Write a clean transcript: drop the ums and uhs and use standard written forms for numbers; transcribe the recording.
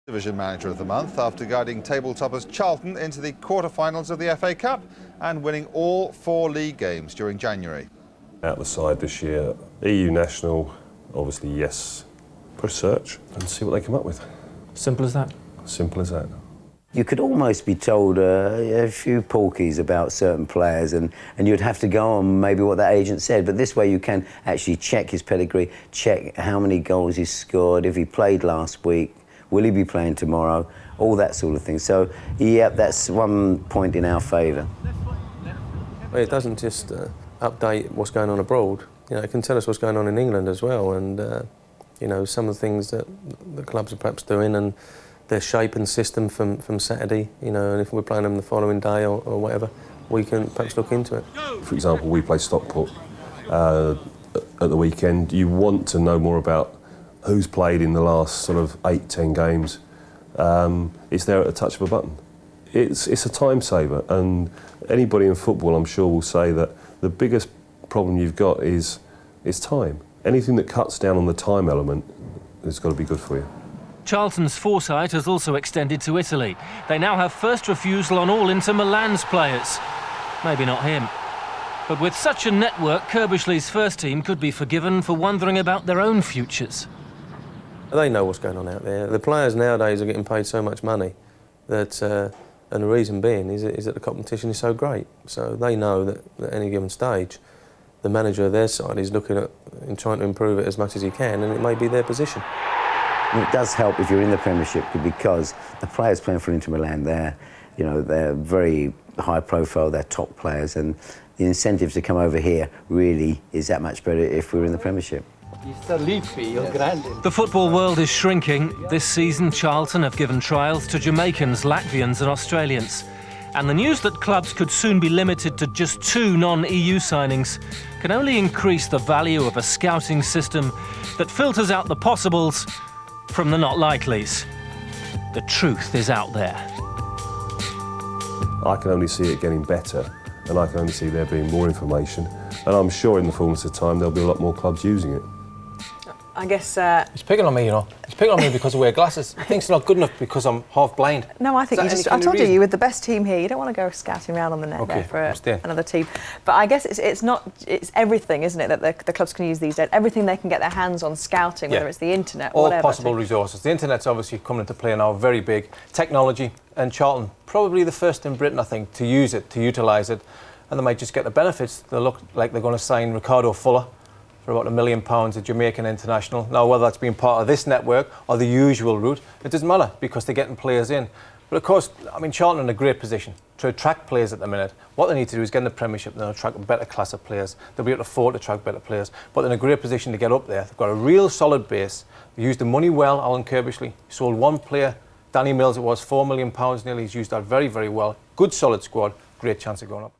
Division Manager of the Month after guiding table toppers Charlton into the quarter-finals of the FA Cup and winning all 4 league games during January. Out the side this year, EU national, obviously yes, push search and see what they come up with. Simple as that? Simple as that. You could almost be told a few porkies about certain players and you'd have to go on maybe what that agent said, but this way you can actually check his pedigree, check how many goals he's scored, if he played last week, will he be playing tomorrow, all that sort of thing. So, yeah, that's one point in our favour. It doesn't just update what's going on abroad, you know, it can tell us what's going on in England as well, and, you know, some of the things that the clubs are perhaps doing and their shape and system from Saturday, you know, and if we're playing them the following day or whatever, we can perhaps look into it. For example, we play Stockport at the weekend. You want to know more about who's played in the last sort of 8-10 games. It's there at the touch of a button. It's a time saver, and anybody in football, I'm sure, will say that the biggest problem you've got is time. Anything that cuts down on the time element has got to be good for you. Charlton's foresight has also extended to Italy. They now have first refusal on all Inter Milan's players. Maybe not him. But with such a network, Kirbishley's first team could be forgiven for wondering about their own futures. They know what's going on out there. The players nowadays are getting paid so much money that, and the reason being is that the competition is so great. So they know that at any given stage, the manager of their side is looking at and trying to improve it as much as he can, and it may be their position. And it does help if you're in the Premiership because the players playing for Inter Milan, they're very high profile, they're top players, and the incentive to come over here really is that much better if we're in the Premiership. The football world is shrinking. This season, Charlton have given trials to Jamaicans, Latvians and Australians. And the news that clubs could soon be limited to just 2 non-EU signings can only increase the value of a scouting system that filters out the possibles from the not likelies. The truth is out there. I can only see it getting better, and I can only see there being more information, and I'm sure in the fullness of time there'll be a lot more clubs using it. I guess... He's picking on me, you know. He's picking on me because I wear glasses. He thinks it's not good enough because I'm half blind. No, I think I told you, you're with the best team here. You don't want to go scouting around on the net there for another team. But I guess it's everything, isn't it, that the clubs can use these days? Everything they can get their hands on scouting, whether it's the internet or whatever. All possible resources. The internet's obviously coming into play now, very big. Technology, and Charlton, probably the first in Britain, I think, to use it, to utilise it. And they might just get the benefits. They look like they're going to sign Ricardo Fuller for about £1 million, a Jamaican international. Now, whether that's being part of this network or the usual route, it doesn't matter because they're getting players in. But of course, I mean, Charlton are in a great position to attract players at the minute. What they need to do is get in the Premiership and attract a better class of players. They'll be able to afford to attract better players, but they're in a great position to get up there. They've got a real solid base. They used the money well, Alan Kirbishley. He sold one player, Danny Mills, it was £4 million nearly. He's used that very, very well. Good solid squad, great chance of going up.